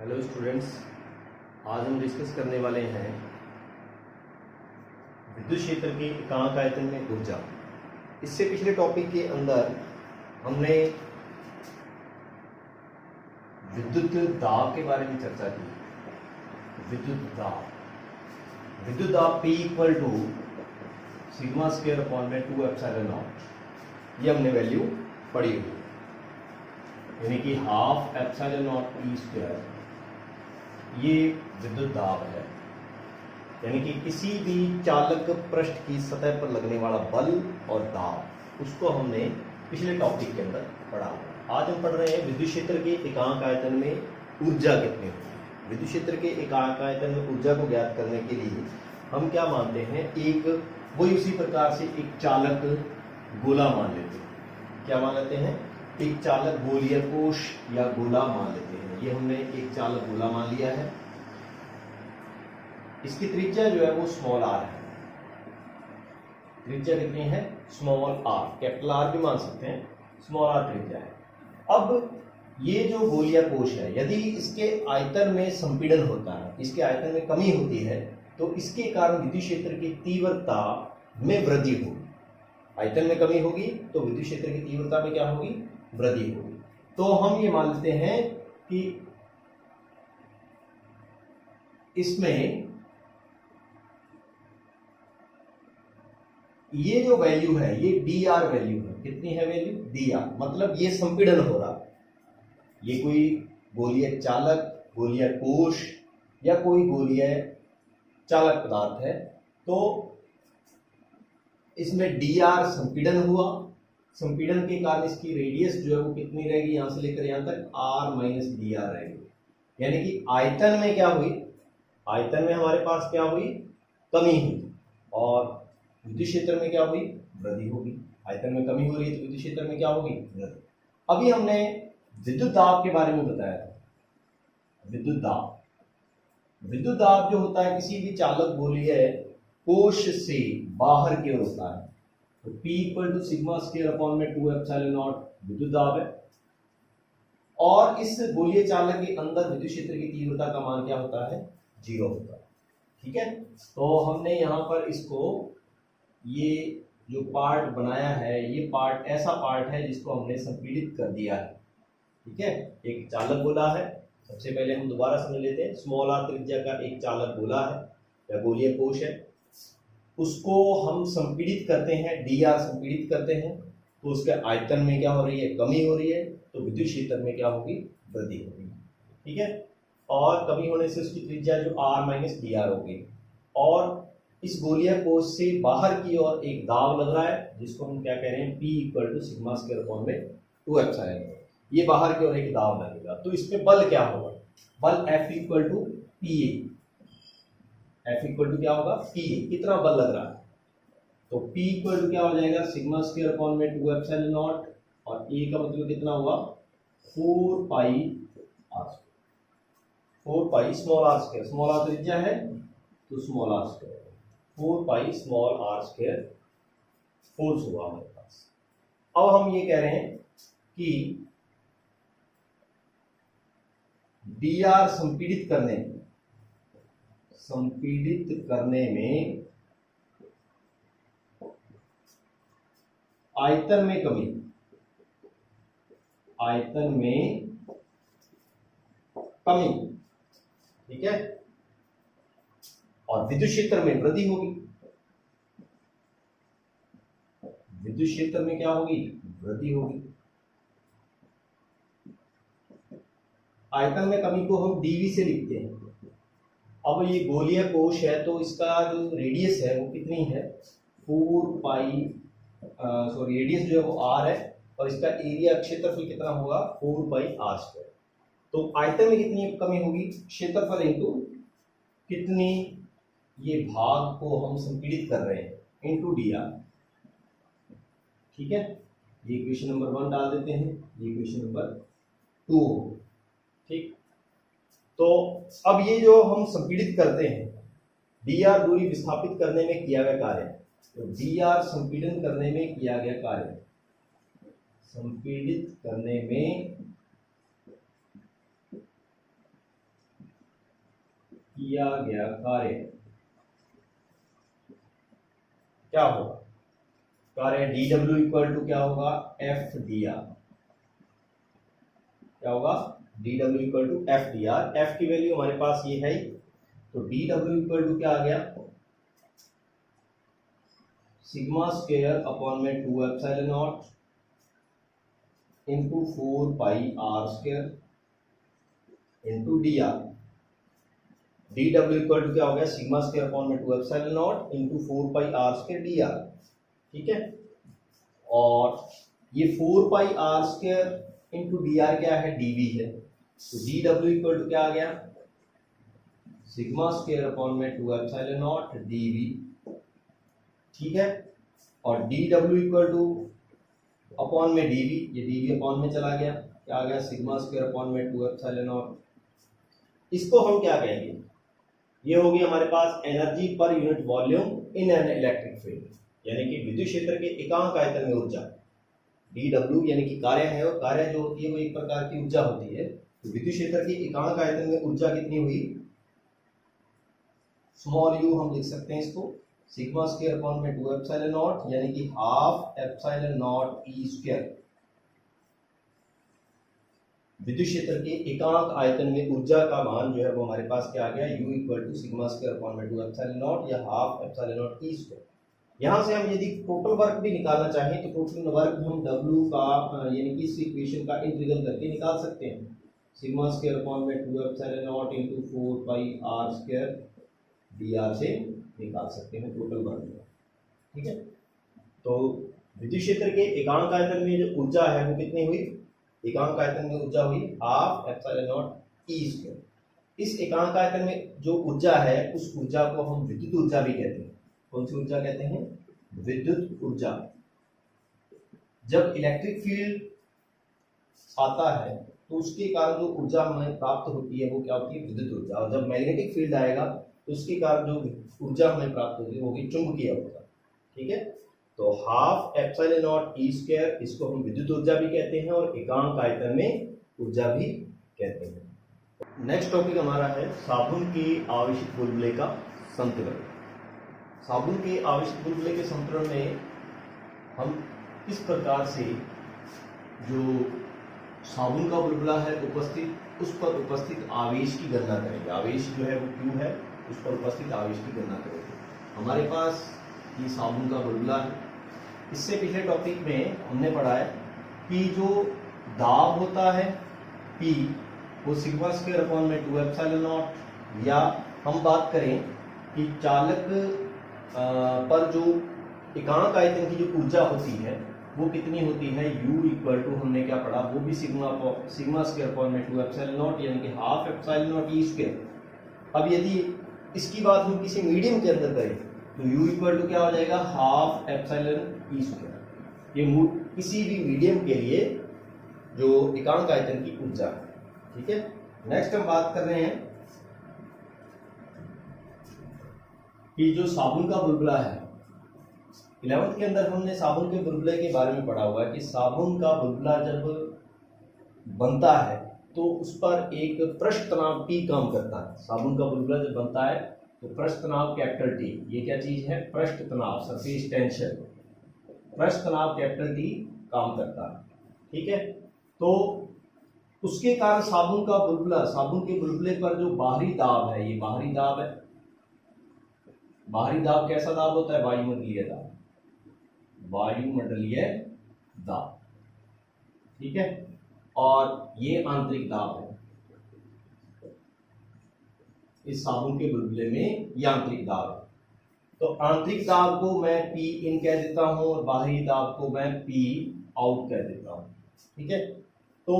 Hello students, आज हम discuss करने वाले हैं विद्युत क्षेत्र के एकांक आयतन में ऊर्जा। इससे पिछले टॉपिक के अंदर हमने विद्युत दाब के बारे में चर्चा की। विद्युत दाब P equal to sigma square upon में 2 एप्सिलॉन नॉट, ये हमने वैल्यू पढ़ी हुई, यानी कि half epsilon not P square, ये विद्युत दाब है। यानी कि किसी भी चालक पृष्ठ की सतह पर लगने वाला बल और दाब, उसको हमने पिछले टॉपिक के अंदर पढ़ा। आज हम पढ़ रहे हैं विद्युत क्षेत्र के एकांक आयतन में ऊर्जा कितनी होती है। विद्युत क्षेत्र के एकांक आयतन में ऊर्जा को ज्ञात करने के लिए हम क्या मानते हैं, वही उसी प्रकार से एक चालक गोला मान लेते हैं। क्या मान लेते हैं? एक चालक गोलीय कोश या गोला मान लेते हैं। ये हमने एक चालक गोला मान लिया है। इसकी त्रिज्या जो है वो स्मॉल आर है। त्रिज्या कितनी है? Small are. कैपिटल आर भी मान सकते हैं, स्मॉल आर त्रिज्या है। अब ये जो गोलीय कोश है, यदि इसके आयतन में संपीड़न होता है, इसके आयतन में कमी होती है, तो इसके कारण विद्युत क्षेत्र की तीव्रता में वृद्धि होगी। आयतन में कमी होगी तो विद्युत क्षेत्र की तीव्रता में क्या होगी? वृद्धि होगी। तो हम ये मान लेते हैं कि इसमें ये जो वैल्यू है, ये डी आर वैल्यू है। कितनी है वैल्यू? D R. मतलब ये संपीड़न हो रहा है। ये कोई गोलीय चालक, गोलीय कोश या कोई गोलीय चालक पदार्थ है, तो इसमें डी आर संपीड़न हुआ। संपीड़न के कारण इसकी रेडियस जो है वो कितनी रहेगी? यहां से लेकर यहां तक आर माइनस डी आर रहेगी। यानी कि आयतन में क्या हुई? आयतन में हमारे पास क्या हुई? कमी हुई। और विद्युत क्षेत्र में क्या हुई? वृद्धि होगी। आयतन में कमी हो रही है तो विद्युत क्षेत्र में क्या होगी? वृद्धि। अभी हमने विद्युत दाब के बारे में बताया था। विद्युत दाब जो होता है किसी भी चालक गोलीय कोश से बाहर की ओर होता है, तो P equal to sigma square upon में 2 एप्सिलॉन नॉट विद्युत दाब है। और इस गोलीय चालक के अंदर विद्युत क्षेत्र की तीव्रता का मान क्या होता है? 0 होता है। ठीक है, तो हमने यहाँ पर इसको, ये जो पार्ट बनाया है, ये पार्ट ऐसा पार्ट है जिसको हमने संपीड़ित कर दिया है। ठीक है, एक चालक गोला है। सबसे पहले हम दोबारा समझ लेते हैं। स्मॉल आर त्रिज्या का एक चालक गोला है या गोलीय कोश है, उसको हम संपीड़ित करते हैं, डी आर संपीड़ित करते हैं, तो उसके आयतन में क्या हो रही है? कमी हो रही है, तो विद्युत क्षेत्र में क्या होगी? वृद्धि होगी। ठीक है, और कमी होने से उसकी त्रिज्या जो आर माइनस डी आर होगी। और इस गोलीय कोश से बाहर की ओर एक दाब लग रहा है, जिसको हम क्या कह रहे हैं? P equal to sigma square upon में 2 एप्सिलॉन। ये बाहर की ओर एक दाब लगेगा, तो इसमें बल क्या होगा? बल F equal to P A. F equal to क्या होगा? P। कितना बल लग रहा है? तो P इक्वल टू क्या हो जाएगा? सिग्मा स्क्वायर अपॉन में 2 एप्सिलॉन नॉट, और A का मतलब कितना हुआ? 4 pi r. 4 pi small r square. Small r त्रिज्या है तो small r square, 4 pi small r square force हुआ हमारे पास। अब हम ये कह रहे हैं कि डी आर संपीड़ित करने में आयतन में कमी, ठीक है, और विद्युत क्षेत्र में वृद्धि होगी। विद्युत क्षेत्र में क्या होगी? वृद्धि होगी। आयतन में कमी को हम डीवी से लिखते हैं। अब ये गोलीय कोश है, तो इसका जो रेडियस है वो कितनी है? 4 पाई, रेडियस जो है वो आर है, और इसका एरिया क्षेत्रफल कितना होगा? 4 पाई आर स्क्वायर। तो आयतन में कितनी कमी होगी? क्षेत्रफल इंटू कितनी, ये भाग को हम संपीड़ित कर रहे हैं, इंटू डी आर। ठीक है, ये इक्वेशन नंबर 1 डाल देते हैं, ये इक्वेशन नंबर 2। ठीक, तो अब ये जो हम संपीड़ित करते हैं, डी आर दूरी विस्थापित करने में किया गया कार्य, तो डी आर संपीड़न करने में किया गया कार्य, संपीड़ित करने में किया गया कार्य क्या होगा? कार्य dw इक्वल टू क्या होगा? F D are. क्या होगा? dw equal to F D R. F की वैल्यू हमारे पास ये है, तो dw इक्वल टू क्या आ गया? सिग्मा स्क्वायर अपॉन में 2 epsilon not into 4 pi are square into d r. D डब्ल्यू इक्वल टू क्या हो गया? सिग्मा स्क्वायर अपॉन में 2 epsilon not into 4 pi are square D r. ठीक है, और ये 4 pi are square into d are क्या है? डीवी है। तो डी डब्ल्यू इक्वल टू क्या आ गया? सिग्मा स्क्वायर अपॉन में 2 एप्सिलॉन नॉट डीवी। ठीक है, और डी डब्ल्यू इक्वल टू अपॉन में डीवी, ये डीवी अपॉन में चला गया, क्या आ गया? सिग्मा स्क्वायर अपॉन में 2 एप्सिलॉन नॉट। इसको हम क्या कहेंगे? ये होगी हमारे पास energy per unit volume in an electric field, यानी कि विद्युत क्षेत्र के एकांक आयतन में ऊर्जा। डी डब्ल्यू यानी कि कार्य है, और कार्य जो होती है वो एक प्रकार की ऊर्जा होती है। तो विद्युत क्षेत्र के एकांक आयतन में ऊर्जा कितनी हुई? स्मॉल यू हम लिख सकते हैं इसको, सिग्मा स्क्वायर अपॉन में 2 एप्सिलॉन नॉट, यानी कि half epsilon naught E square. विद्युत क्षेत्र के एकांक आयतन में ऊर्जा का मान जो है वो हमारे पास क्या आ गया? U equal to sigma square upon में 2 एप्सिलॉन नॉट या half epsilon naught E square. यहाँ से हम यदि टोटल वर्क भी निकालना चाहें तो टोटल वर्क हम W का यानी कि इस इक्वेशन का इंटीग्रल करके निकाल सकते हैं। सिग्मा स्क्वायर अपॉन में 2 epsilon not into 4 pi are square D R से निकाल सकते हैं टोटल वर्क में। ठीक है, तो विद्युत क्षेत्र के एकांक आयतन में जो ऊर्जा है वो कितनी हुई? एकांक आयतन में ऊर्जा हुई half epsilon naught E square. इस एकांक आयतन में जो ऊर्जा है उस ऊर्जा को हम विद्युत ऊर्जा भी कहते हैं। कौन सी ऊर्जा कहते हैं? विद्युत ऊर्जा। जब इलेक्ट्रिक फील्ड आता है तो उसके कारण जो ऊर्जा हमें प्राप्त होती है वो क्या होती है? विद्युत ऊर्जा। और जब मैग्नेटिक फील्ड आएगा तो उसके कारण जो ऊर्जा हमें प्राप्त होगी वो होगी चुंबकीय ऊर्जा। ठीक है, तो half epsilon naught E square, इसको हम विद्युत ऊर्जा भी कहते हैं और एकांक आयतन में ऊर्जा भी कहते हैं। नेक्स्ट टॉपिक हमारा है साबुन के आवेशित बुलबुले का संतुलन। साबुन के आवेशित बुलबुले के संतुलन में हम किस प्रकार से जो साबुन का बुलबुला है उपस्थित, उस पर उपस्थित आवेश की गणना करेंगे। आवेश जो है वो Q है, उस पर उपस्थित आवेश की गणना करेंगे। हमारे पास ये साबुन का बुलबुला है। इससे पिछले टॉपिक में हमने पढ़ा है कि जो दाब होता है P वो सिग्मा स्क्वायर अपॉन में 2 एप्सिलॉन नॉट, या हम बात करें कि चालक पर जो एकांक आयतन की जो ऊर्जा होती है वो कितनी होती है? U इक्वल टू हमने क्या पढ़ा? वो भी सिग्मा स्क्वायर अपॉन में 2 एप्सिलॉन नॉट, यानी कि half epsilon naught E square. अब यदि इसकी बात हम किसी मीडियम के अंदर करें तो U इक्वल टू क्या हो जाएगा? Half epsilon E square. ये किसी भी मीडियम के लिए जो एकांक आयतन की ऊर्जा है। ठीक है, नेक्स्ट हम बात कर रहे हैं कि जो साबुन का बुलबुला है, 11th के अंदर हमने साबुन के बुलबुले के बारे में पढ़ा हुआ है कि साबुन का बुलबुला जब बनता है तो उस पर एक पृष्ठ तनाव P काम करता है। साबुन का बुलबुला जब बनता है तो पृष्ठ तनाव कैपिटल T, ये क्या चीज है? पृष्ठ तनाव, सरफेस टेंशन। पृष्ठ तनाव कैपिटल T काम करता है। ठीक है, तो उसके कारण साबुन का बुलबुला, साबुन के बुलबुले पर जो बाहरी दाब है, ये बाहरी दाब है। बाहरी दाब कैसा दाब होता है? वायुमंडलीय दाब, वायुमंडलीय दाब। ठीक है, और ये आंतरिक दाब है। इस साबुन के बुलबुले में ये आंतरिक दाब है। तो आंतरिक दाब को मैं P इन कह देता हूं और बाहरी दाब को मैं P आउट कह देता हूं। ठीक है, तो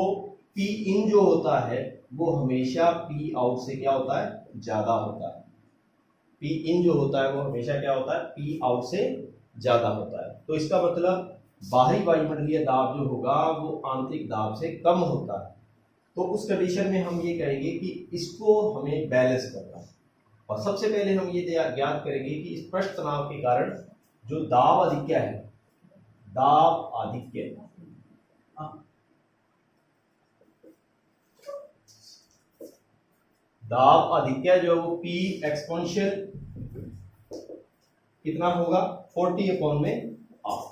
P इन जो होता है वो हमेशा P आउट से क्या होता है? ज्यादा होता है। P इन जो होता है वो हमेशा क्या होता है? P आउट से ज्यादा होता है। तो इसका मतलब बाहरी वायुमंडलीय दाब जो होगा वो आंतरिक दाब से कम होता है। तो उस कंडीशन में हम ये कहेंगे कि इसको हमें बैलेंस करना है। और सबसे पहले हम ये ज्ञात करेंगे कि इस पृष्ठ तनाव के कारण जो दाब आधिक्य है, दाब आधिक्य, दाब अधिक्य जो है वो P एक्सपोनेंशियल कितना होगा 40 अपॉन में R,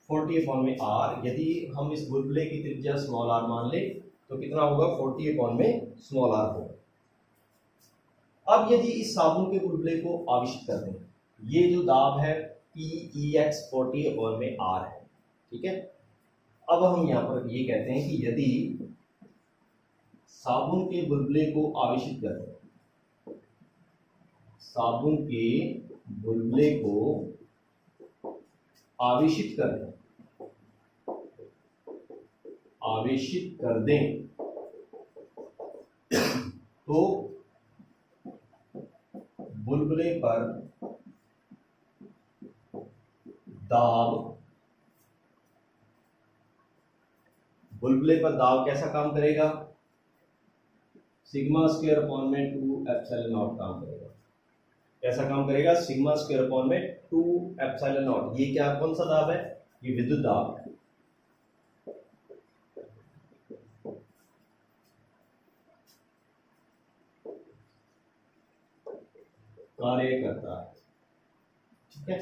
40 अपॉन में R। यदि हम इस बुलबुले की त्रिज्या स्मॉल r मान ले तो कितना होगा 40 अपॉन में स्मॉल r होगा। अब यदि इस साबुन के बुलबुले को आवेशित करते हैं, ये जो दाब है PEX 40 अपॉन में R है, ठीक है। अब हम यहाँ पर ये कहते हैं कि यदि साबुन के बुलबुले को आवेशित करते हैं, साबुन के बुलबुले को आवेशित कर दें, आवेशित कर दें तो बुलबुले पर दाब, बुलबुले पर दाब कैसा काम करेगा, सिग्मा स्क्वायर अपॉन में 2 एप्सिलॉन नॉट काम करेगा। कैसा काम करेगा, सिग्मा स्क्वायर अपॉन में 2 एप्सिलॉन नॉट। ये क्या कौन सा दाब है, ये विद्युत दाब है। कार्य करता है, ठीक है।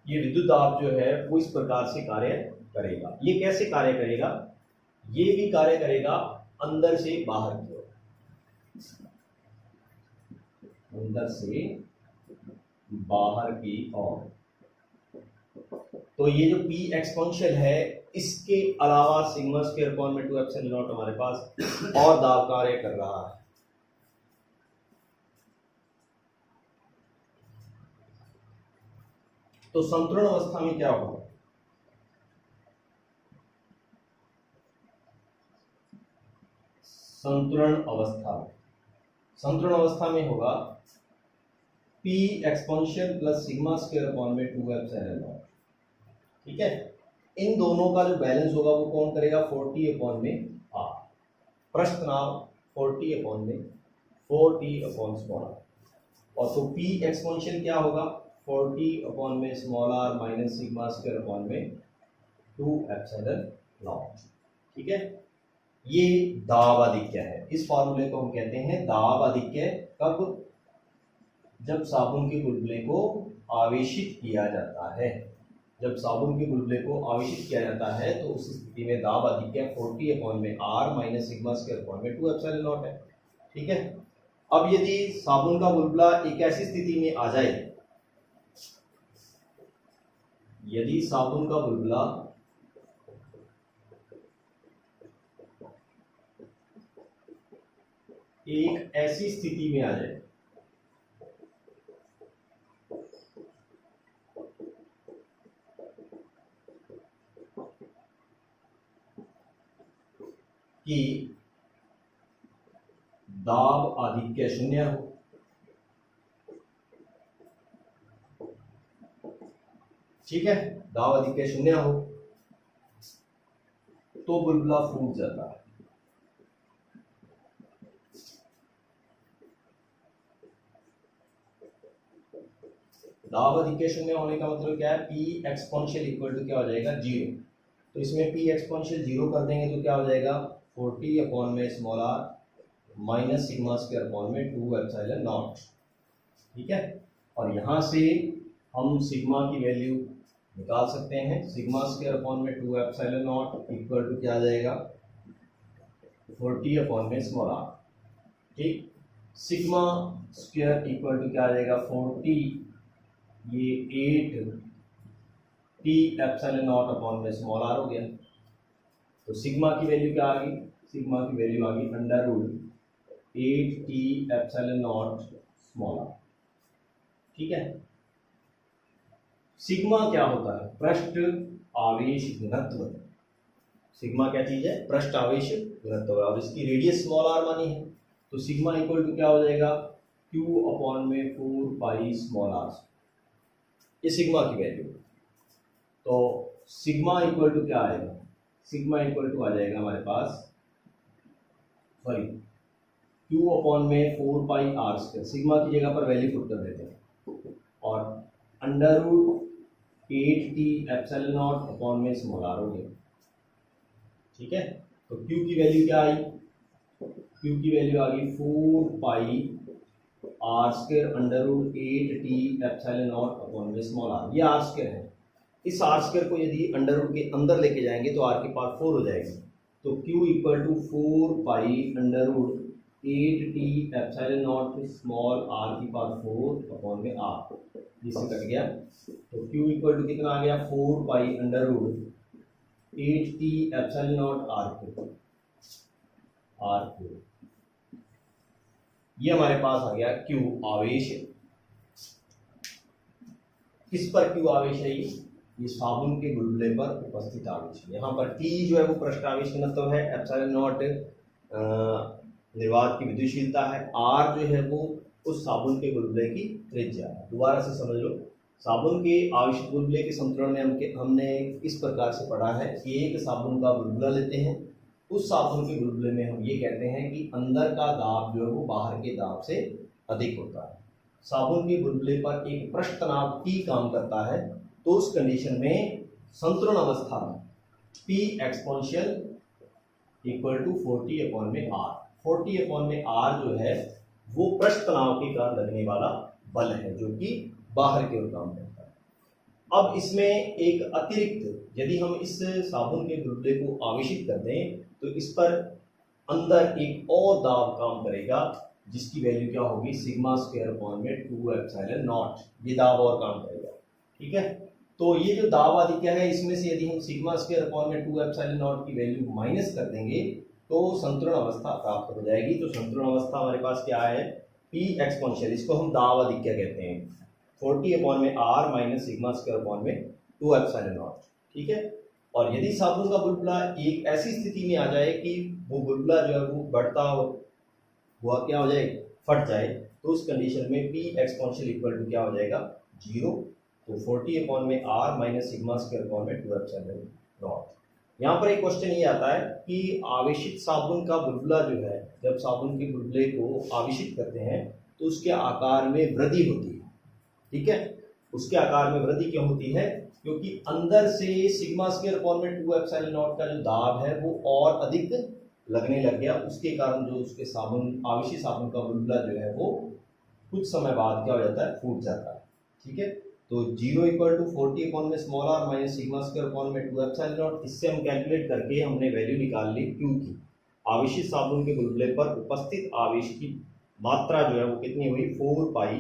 ये विद्युत दाब जो है वो इस प्रकार से कार्य करेगा। ये कैसे कार्य करेगा, ये भी कार्य करेगा अंदर से बाहर की ओर, अंदर से बाहर की ओर। तो ये जो P एक्सपोनेंशियल है इसके अलावा सिग्मा स्क्वायर अपॉन में 2 एप्सिलॉन नॉट हमारे पास और दाब कार्य कर रहा है। तो संतुलन अवस्था में क्या होगा, संतुलन अवस्था में, संतुलन अवस्था में होगा P exponential plus sigma square upon में 2 एप्सिलॉन नॉट, ठीक है। इन दोनों का जो बैलेंस होगा वो कौन करेगा, 40 अपॉन में R। प्रश्न नाम 40 अपॉन में 40 अपॉन स्मॉल r। और तो P एक्सपोनेंशियल क्या होगा, 40 अपॉन में small r minus sigma square upon में 2 एप्सिलॉन नॉट, ठीक है। ये दाब अधिक्य है। इस फॉर्मूले को हम कहते हैं दाब अधिक्य। कब, जब साबुन के बुलबुले को आवेशित किया जाता है, जब साबुन के बुलबुले को आवेशित किया जाता है तो उस स्थिति में दाब अधिक्य 40 अपॉन में R minus sigma square upon में 2 एप्सिलॉन नॉट है, ठीक है। अब यदि साबुन का बुलबुला एक ऐसी स्थिति में आ जाए, यदि साबुन का बुलबुला एक ऐसी स्थिति में आ जाए कि दाब आधिक्य शून्य हो, ठीक है, दाब आधिक्य शून्य हो तो बुलबुला फूट जाता है। दाब अधिक्य शून्य होने का मतलब क्या है, P एक्सपोनेंशियल इक्वल टू क्या हो जाएगा, 0। तो इसमें P एक्सपोनेंशियल 0 कर देंगे तो क्या हो जाएगा, 40 अपॉन में small r minus sigma square upon में 2 एप्सिलॉन नॉट, ठीक है। और यहां से हम सिग्मा की वैल्यू निकाल सकते हैं। सिग्मा स्क्वायर अपॉन में 2 एप्सिलॉन नॉट इक्वल टू क्या आ जाएगा, 40 अपॉन में स्मॉल r, ठीक। सिग्मा स्क्वायर इक्वल टू क्या आ जाएगा, 40, ये 8 T एप्सिलॉन नॉट अपॉन में स्मॉल r हो गया। तो सिग्मा की वैल्यू क्या आ गई, सिग्मा की वैल्यू आ गई under root 8T epsilon naught small r, ठीक है। सिग्मा क्या होता है, पृष्ठ आवेश घनत्व। सिग्मा क्या चीज है, पृष्ठ आवेश घनत्व, और इसकी रेडियस स्मॉल r मानी है। तो सिग्मा इक्वल टू क्या हो जाएगा, Q अपॉन में 4 पाई स्मॉल r, ये सिग्मा की वैल्यू। तो सिग्मा इक्वल टू क्या आएगा, सिग्मा इक्वल टू आ जाएगा हमारे पास, सॉरी, Q अपॉन में 4 पाई r स्क्वायर, सिग्मा की जगह पर वैल्यू पुट कर देते हैं, और under root 8T epsilon not upon में स्मॉल r हो गया, ठीक है। तो Q की वैल्यू क्या आई, क्यू की वैल्यू आ गई 4 pi are square under root 8 T epsilon not upon में स्मॉल आर। ये आर स्क्वायर है, इस आर स्क्वायर को यदि अंडर रूट के अंदर लेके जाएंगे तो आर की पावर 4 हो जाएगी। तो Q equal to 4 pi under root 8 T epsilon naught small R की पावर 4 अपॉन में आर, जिससे कट गया। तो Q इक्वल टू कितना आ गया 4 pi under root 8 T epsilon naught R Q. ये हमारे पास आ गया Q आवेश। किस पर Q आवेश है? ये साबुन के बुलबुले पर उपस्थित आवेश। यहाँ पर T जो है वो पृष्ठ आवेश घनत्व है, एप्सिलॉन नॉट निर्वात की विद्युतशीलता है, R जो है वो उस साबुन के बुलबुले की त्रिज्या है। दोबारा से समझ लो, साबुन के आवेशित बुलबुले के संतुलन में हमने इस प्रकार से पढ़ा है कि एक साबुन का बुलबुला लेते हैं, उस साबुन के बुलबुले में हम ये कहते हैं कि अंदर का दाब जो है वो बाहर के दाब से अधिक होता है। साबुन के बुलबुले पर एक पृष्ठ तनाव T काम करता है, तो उस कंडीशन में संतुलन अवस्था में P exponential equal to 40 upon में R। 40 अपॉन में R जो है वो पृष्ठ तनाव के कारण लगने वाला बल है, जो कि बाहर की ओर काम करता है। अब इसमें एक अतिरिक्त, यदि हम इस साबुन के बुलबुले को आवेशित कर दें तो इस पर अंदर एक और दाब काम करेगा, जिसकी वैल्यू क्या होगी सिग्मा स्क्वायर अपॉन में 2 एप्सिलॉन नॉट। ये दाब और काम करेगा, ठीक है। तो ये जो दाब आधिक्य है, इसमें से यदि हम सिग्मा स्क्वायर अपॉन में 2 एप्सिलॉन नॉट की वैल्यू माइनस कर देंगे तो संतुलन अवस्था प्राप्त हो जाएगी। तो संतुलन अवस्था हमारे पास क्या है, P एक्सपोनेंशियल, इसको हम दाब आधिक्य कहते हैं, 40 अपॉन में R minus sigma square upon में 2 एप्सिलॉन नॉट, ठीक है। और यदि साबुन का बुलबुला एक ऐसी स्थिति में आ जाए कि वो बुलबुला जो है वो बढ़ता हुआ क्या हो जाए, फट जाए, तो उस कंडीशन में P एक्सपोनेंशियल इक्वल टू क्या हो जाएगा 0। तो 40 अपॉन में R minus sigma square upon में 2 एप्सिलॉन नॉट। यहाँ पर एक क्वेश्चन ये आता है कि आवेशित साबुन का बुलबुला जो है, जब साबुन के बुलबुले को आवेशित करते हैं तो उसके आकार में वृद्धि होती है, ठीक है। उसके आकार में वृद्धि क्यों होती है? क्योंकि अंदर से सिग्मा स्क्वायर अपॉन में 2 एप्सिलॉन नॉट का जो दाब है वो और अधिक लगने लग गया, उसके कारण जो उसके साबुन आवेशित साबुन का बुलबुला जो है वो कुछ समय बाद क्या हो जाता है, फूट जाता है, ठीक है। तो 0 इक्वल टू 40 अपॉन में small R minus sigma square upon में 2 एप्सिलॉन नॉट। इससे हम कैलकुलेट करके हमने वैल्यू निकाल ली Q की। आवेशित साबुन के बुलबुले पर उपस्थित आवेश की मात्रा जो है वो कितनी हुई, 4 pi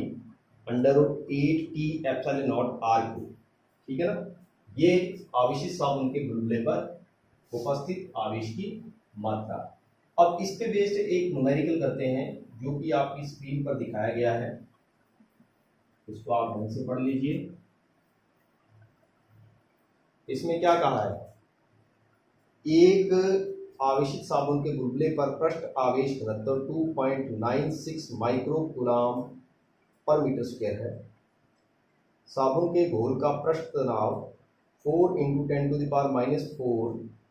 under root 8 T epsilon naught R Q, ठीक है ना। ये आवेशित साबुन के बुलबुले पर उपस्थित आवेश की मात्रा। अब इस पे बेस्ड एक न्यूमेरिकल करते हैं, जो कि आपकी स्क्रीन पर दिखाया गया है, इसको आप ढंग से पढ़ लीजिए। इसमें क्या कहा है, एक आवेशित साबुन के बुलबुले पर पृष्ठ आवेश घनत्व 2.96 micro coulomb per metre square है। साबुन के घोल का पृष्ठ तनाव 4 × 10⁻⁻⁴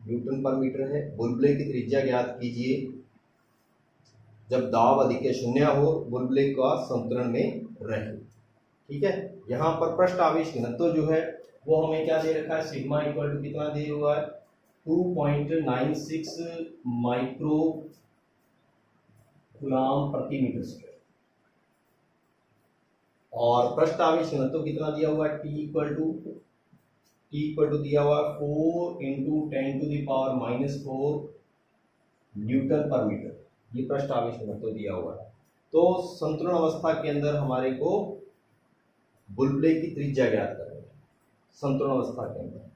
न्यूटन पर मीटर है। बुलबुले की त्रिज्या ज्ञात कीजिए जब दाब अधिक शून्य हो, बुलबुले का संतुलन में रहे, ठीक है। यहाँ पर पृष्ठ आवेश घनत्व जो है वो हमें क्या दे रखा है, सिग्मा इक्वल टू कितना दे हुआ है, 2.96 माइक्रो कूलम प्रति मीटर स्क्वायर। और पृष्ठ आवेश घनत्व कितना दिया हुआ है, T इक्वल टू दिया हुआ 4 × 10⁻⁻⁴ न्यूटन पर मीटर। ये पृष्ठ आवेश घनत्व दिया हुआ है। तो संतुलन अवस्था के अंदर हमारे को बुलबुले की त्रिज्या ज्ञात करनी है। संतुलन अवस्था के अंदर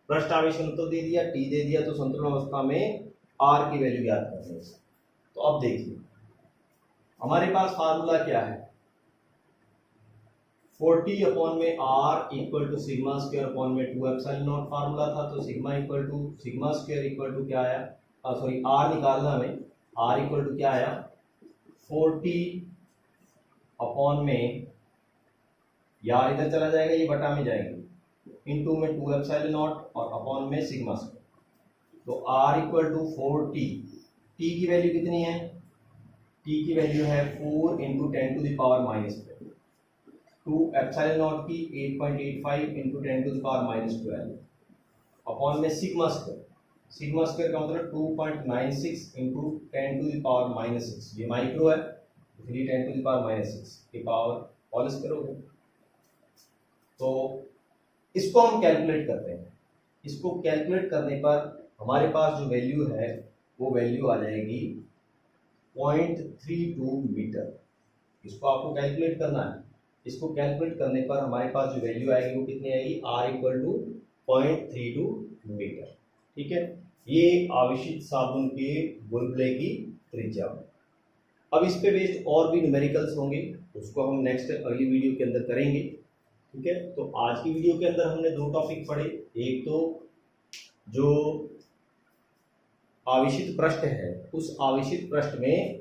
पृष्ठ आवेश घनत्व दे दिया, T दे दिया, तो संतुलन अवस्था में R की वैल्यू ज्ञात करनी है। तो अब देखिए हमारे पास फार्मूला क्या है, 40 अपॉन में R equal to sigma square upon में 2 एप्सिलॉन नॉट फार्मूला था। तो सिग्मा स्क्वायर इक्वल टू क्या आया, सॉरी R निकालना हमें, R इक्वल टू क्या आया, 40 अपॉन में, यार इधर चला जाएगा, ये बटा में जाएंगे, इनटू में 2 एप्सिलॉन नॉट और अपॉन में सिग्मा स्क्वायर। तो R equal to 4T, T की वैल्यू कितनी है, T की वैल्यू है 4 × 10⁻⁻², 2 एप्सिलॉन नॉट की 8.85 × 10⁻12 अपॉन में सिग्मा स्क्वायर। सिग्मा स्क्वायर का मतलब 2.96 इंटू 10⁻⁻6, ये माइक्रो है इसलिए 10⁻⁻6 की पावर होल स्क्वायर हो गया। तो इसको हम कैलकुलेट करते हैं। इसको कैलकुलेट करने पर हमारे पास जो वैल्यू है वो वैल्यू आ जाएगी 0.32 मीटर। इसको आपको कैलकुलेट करना है। इसको कैलकुलेट करने पर हमारे पास जो वैल्यू आएगी वो कितनी आएगी, R इक्वल टू 0.32 मीटर। ठीक है, ये आवेशित साबुन के बुलबुले की त्रिज्या। अब इस पे बेस्ड और भी न्यूमेरिकल्स होंगे, उसको हम नेक्स्ट अगली वीडियो के अंदर करेंगे। ठीक है, तो आज की वीडियो के अंदर हमने दो टॉपिक पढ़े। एक तो जो आवेशित पृष्ठ है, उस आवेशित पृष्ठ में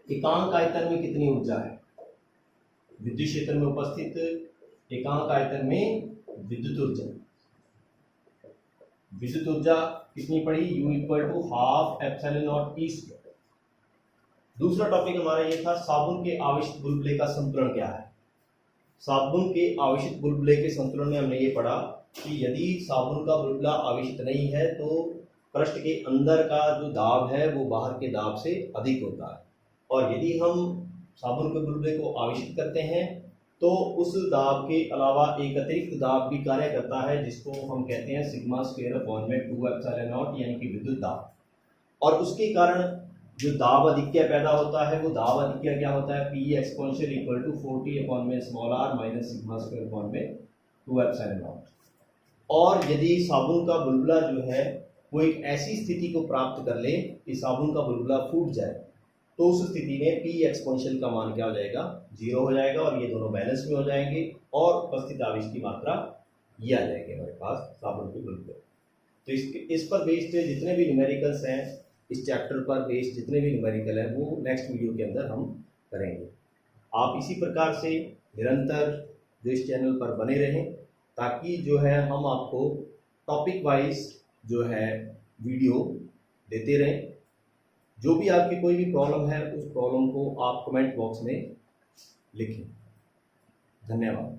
एकांक आयतन में कितनी ऊर्जा है, विद्युत क्षेत्र में उपस्थित एकांक आयतन में विद्युत ऊर्जा कितनी पड़ी, U equal to half epsilon naught T square. दूसरा टॉपिक हमारा ये था साबुन के आवेशित बुलबुले का संतुलन क्या है। साबुन के आवेशित बुलबुले के संतुलन में हमने ये पढ़ा कि यदि साबुन का बुलबुला आवेशित नहीं है तो पृष्ठ के अंदर का जो दाब है वो बाहर के दाब से अधिक होता है, और यदि हम साबुन के बुलबुले को आवेशित करते हैं तो उस दाब के अलावा एक अतिरिक्त दाब भी कार्य करता है जिसको हम कहते हैं सिग्मा स्क्वायर अपॉन में 2 एप्सिलॉन नॉट, यानी कि विद्युत दाब। और उसके कारण जो दाब अधिक्य पैदा होता है वो दाब अधिक्य क्या होता है, P exponential equal to 40 upon में small r minus sigma square upon में 2 एप्सिलॉन नॉट। और यदि साबुन का बुलबुला जो है वो एक ऐसी स्थिति को प्राप्त कर ले कि साबुन का बुलबुला फूट जाए, तो उस स्थिति में P एक्सपोनेंशियल का मान क्या हो जाएगा, 0 हो जाएगा, और ये दोनों बैलेंस में हो जाएंगे और उपस्थित आवेश की मात्रा ये आ जाएगी हमारे पास साबुन के बुलबुले। तो इस पर बेस्ड जितने भी न्यूमेरिकल्स हैं, इस चैप्टर पर बेस्ड जितने भी न्यूमेरिकल है वो नेक्स्ट वीडियो के अंदर हम करेंगे। आप इसी प्रकार से निरंतर जो इस चैनल पर बने रहें ताकि जो है हम आपको टॉपिक वाइज जो है वीडियो देते रहें। जो भी आपकी कोई भी प्रॉब्लम है उस प्रॉब्लम को आप कमेंट बॉक्स में लिखें। धन्यवाद।